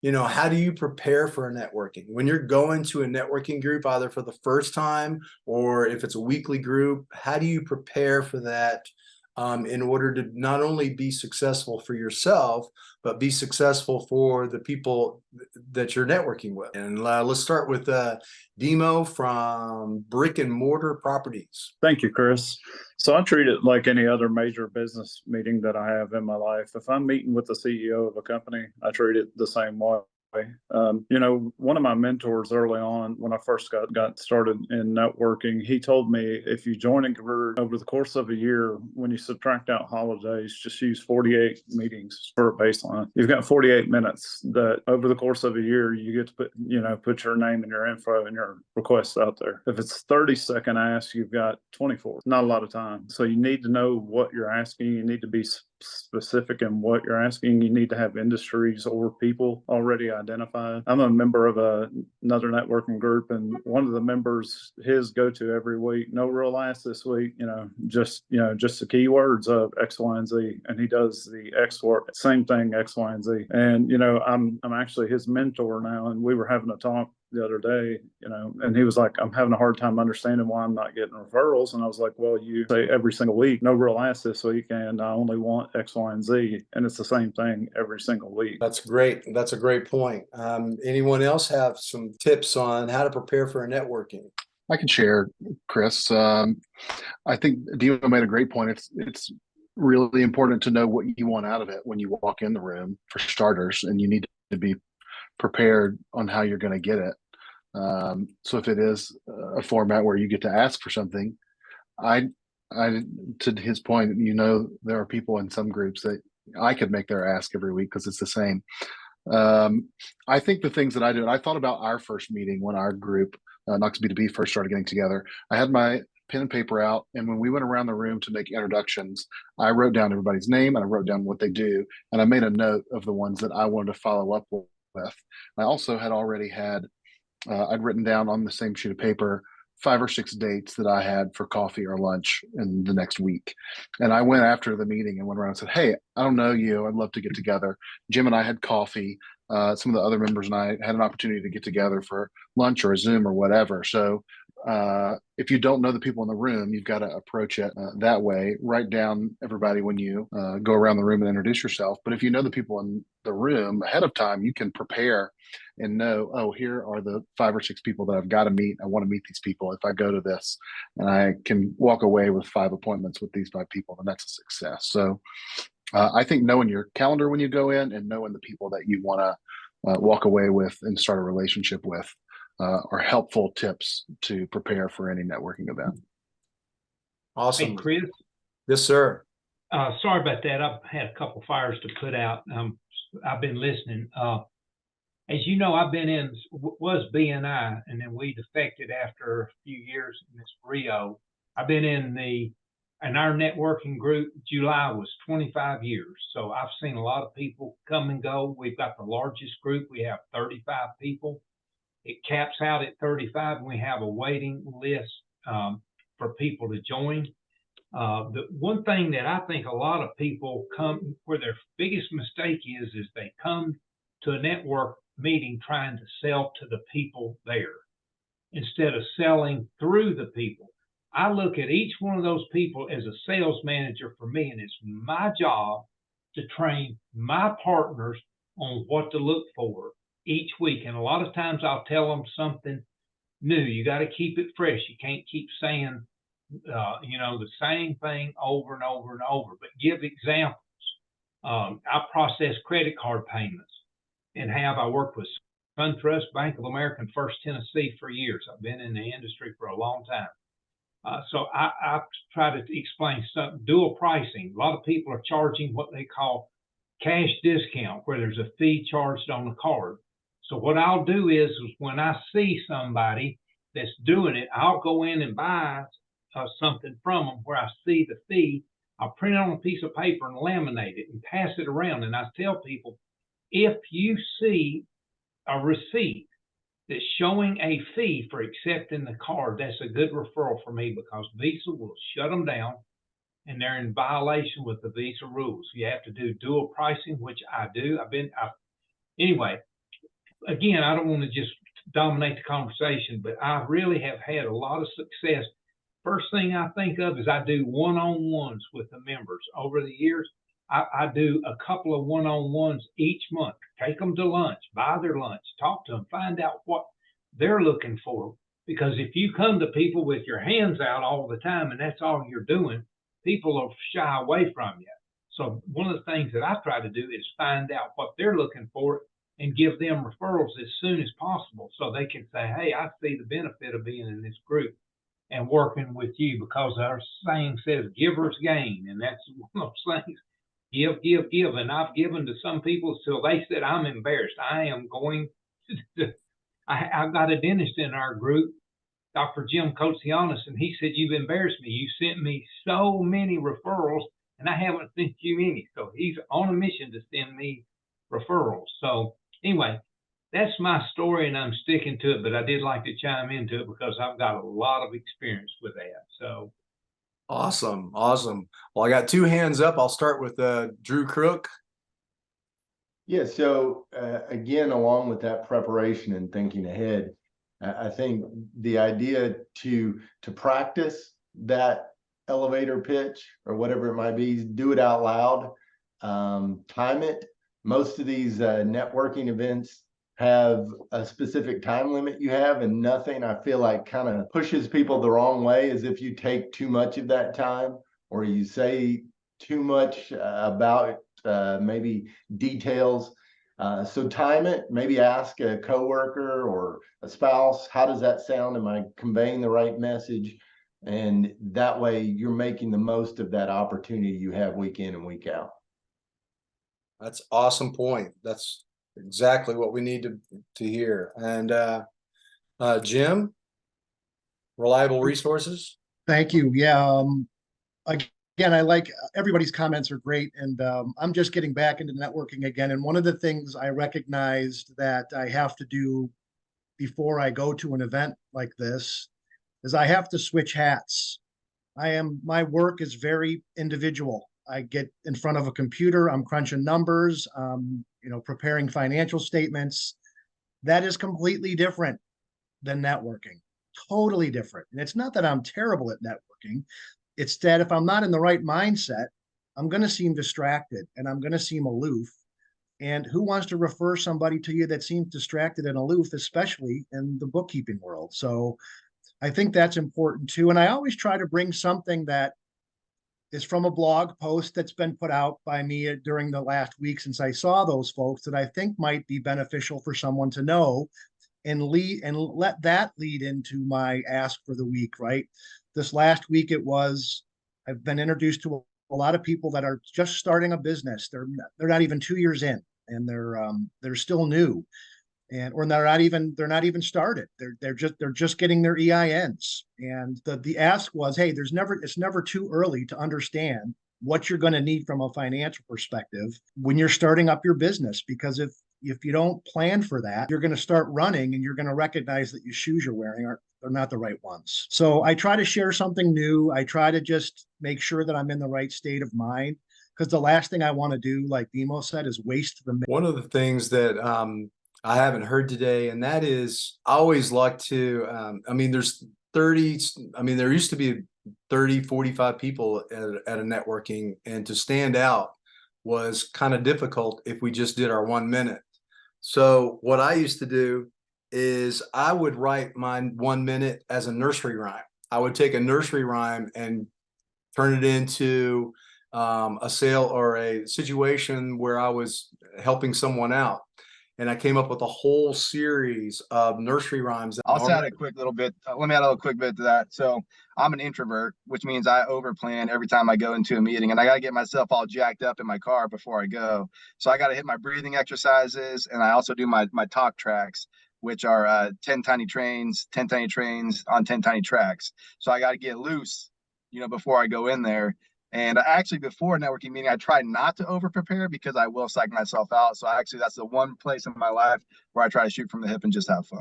how do you prepare for a networking? When you're going to a networking group, either for the first time or if it's a weekly group, how do you prepare for that in order to not only be successful for yourself, but be successful for the people that you're networking with? And let's start with Demo from Brick and Mortar Properties. Thank you, Chris. So I treat it like any other major business meeting that I have in my life. If I'm meeting with the CEO of a company, I treat it the same way. One of my mentors early on when I first got started in networking, he told me if you join a group over the course of a year, when you subtract out holidays, just use 48 meetings for a baseline. You've got 48 minutes that over the course of a year, you get to put your name and your info and your requests out there. If it's 30-second ask, you've got 24. Not a lot of time. So you need to know what you're asking. You need to be specific in what you're asking. You need to have industries or people already identified. I'm a member of another networking group, and one of the members, his go-to every week, no real ask this week, just the keywords of X, Y, and Z, and he does the X word, same thing, X, Y, and Z. And I'm actually his mentor now, and we were having a talk the other day, and he was like, I'm having a hard time understanding why I'm not getting referrals. And I was like, well, you say every single week, no real ask this week, and I only want X, Y, and Z. And it's the same thing every single week. That's great. That's a great point. Anyone else have some tips on how to prepare for a networking? I can share, Chris. I think Dino made a great point. It's really important to know what you want out of it when you walk in the room, for starters, and you need to be prepared on how you're going to get it. So if it is a format where you get to ask for something, I to his point, there are people in some groups that I could make their ask every week because it's the same. I think the things that I do, and I thought about our first meeting when our group, Knoxville B2B, first started getting together. I had my pen and paper out, and when we went around the room to make introductions, I wrote down everybody's name and I wrote down what they do, and I made a note of the ones that I wanted to follow up with. I also had already had, I'd written down on the same sheet of paper 5 or 6 dates that I had for coffee or lunch in the next week. And I went after the meeting and went around and said, hey, I don't know you. I'd love to get together. Jim and I had coffee. Some of the other members and I had an opportunity to get together for lunch or a Zoom or whatever. So if you don't know the people in the room, you've got to approach it that way. Write down everybody when you go around the room and introduce yourself. But if you know the people in the room ahead of time, you can prepare and know, oh, here are the 5 or 6 people that I've got to meet. I want to meet these people if I go to this, and I can walk away with 5 appointments with these 5 people, and that's a success. So I think knowing your calendar when you go in and knowing the people that you want to walk away with and start a relationship with are helpful tips to prepare for any networking event. Awesome. Hey, Chris. Yes, sir. Sorry about that. I've had a couple fires to put out. I've been listening. As you know, was BNI, and then we defected after a few years in this Rio. I've been in our networking group. July was 25 years. So I've seen a lot of people come and go. We've got the largest group. We have 35 people. It caps out at 35, and we have a waiting list for people to join. The one thing that I think a lot of people come, where their biggest mistake is they come to a network meeting trying to sell to the people there instead of selling through the people. I look at each one of those people as a sales manager for me, and it's my job to train my partners on what to look for each week. And a lot of times I'll tell them something new. You got to keep it fresh. You can't keep saying, the same thing over and over and over, but give examples. I process credit card payments I worked with SunTrust, Bank of America, and First Tennessee for years. I've been in the industry for a long time. So I try to explain something, dual pricing. A lot of people are charging what they call cash discount, where there's a fee charged on the card. So what I'll do is when I see somebody that's doing it, I'll go in and buy something from them where I see the fee. I'll print it on a piece of paper and laminate it and pass it around. And I tell people, if you see a receipt that's showing a fee for accepting the card, that's a good referral for me, because Visa will shut them down and they're in violation with the Visa rules. You have to do dual pricing, which I do. Anyway, again, I don't want to just dominate the conversation, but I really have had a lot of success. First thing I think of is I do one-on-ones with the members. Over the years, I do a couple of one-on-ones each month. Take them to lunch, buy their lunch, talk to them, find out what they're looking for. Because if you come to people with your hands out all the time and that's all you're doing, people will shy away from you. So one of the things that I try to do is find out what they're looking for and give them referrals as soon as possible so they can say, hey, I see the benefit of being in this group and working with you, because our saying says givers gain. And that's one of those things. Give, give, give. And I've given to some people till they said, I'm embarrassed. I am going to, I've got a dentist in our group, Dr. Jim Kocianis, and he said, you've embarrassed me. You sent me so many referrals and I haven't sent you any. So he's on a mission to send me referrals. So anyway, that's my story and I'm sticking to it, but I did like to chime into it because I've got a lot of experience with that. So awesome. Awesome. Well, I got two hands up. I'll start with Drew Crook. Yeah. So again, along with that preparation and thinking ahead, I think the idea to practice that elevator pitch or whatever it might be, do it out loud, time it. Most of these networking events have a specific time limit you have, and nothing I feel like kind of pushes people the wrong way as if you take too much of that time or you say too much about maybe details. So time it, maybe ask a coworker or a spouse, how does that sound? Am I conveying the right message? And that way you're making the most of that opportunity you have week in and week out. That's awesome point. That's exactly what we need to hear. And Jim, reliable resources. Thank you. Yeah. Again, I like everybody's comments are great. And I'm just getting back into networking again. And one of the things I recognized that I have to do before I go to an event like this is I have to switch hats. My work is very individual. I get in front of a computer, I'm crunching numbers, preparing financial statements. That is completely different than networking. Totally different. And it's not that I'm terrible at networking. It's that if I'm not in the right mindset, I'm going to seem distracted and I'm going to seem aloof. And who wants to refer somebody to you that seems distracted and aloof, especially in the bookkeeping world? So I think that's important too. And I always try to bring something that is from a blog post that's been put out by me during the last week since I saw those folks that I think might be beneficial for someone to know, and let that lead into my ask for the week, right? This last week I've been introduced to a lot of people that are just starting a business. They're not even 2 years in, and they're still new, or they're not even started. They're just getting their EINs. And the ask was, hey, it's never too early to understand what you're going to need from a financial perspective when you're starting up your business, because if you don't plan for that, you're going to start running and you're going to recognize that your shoes you're wearing are not the right ones. So I try to share something new. I try to just make sure that I'm in the right state of mind, because the last thing I want to do, like Demo said, is waste the. One of the things that I haven't heard today, and that is, I always like to, there's 30, there used to be 30, 45 people at a networking, and to stand out was kind of difficult if we just did our 1 minute. So what I used to do is I would write my 1 minute as a nursery rhyme. I would take a nursery rhyme and turn it into a sale or a situation where I was helping someone out. And I came up with a whole series of nursery rhymes. I'll add a quick little bit. Let me add a little quick bit to that. So I'm an introvert, which means I overplan every time I go into a meeting, and I got to get myself all jacked up in my car before I go. So I got to hit my breathing exercises, and I also do my talk tracks, which are 10 tiny trains on 10 tiny tracks. So I got to get loose, before I go in there. And actually, before a networking meeting, I try not to over prepare because I will psych myself out. So that's the one place in my life where I try to shoot from the hip and just have fun.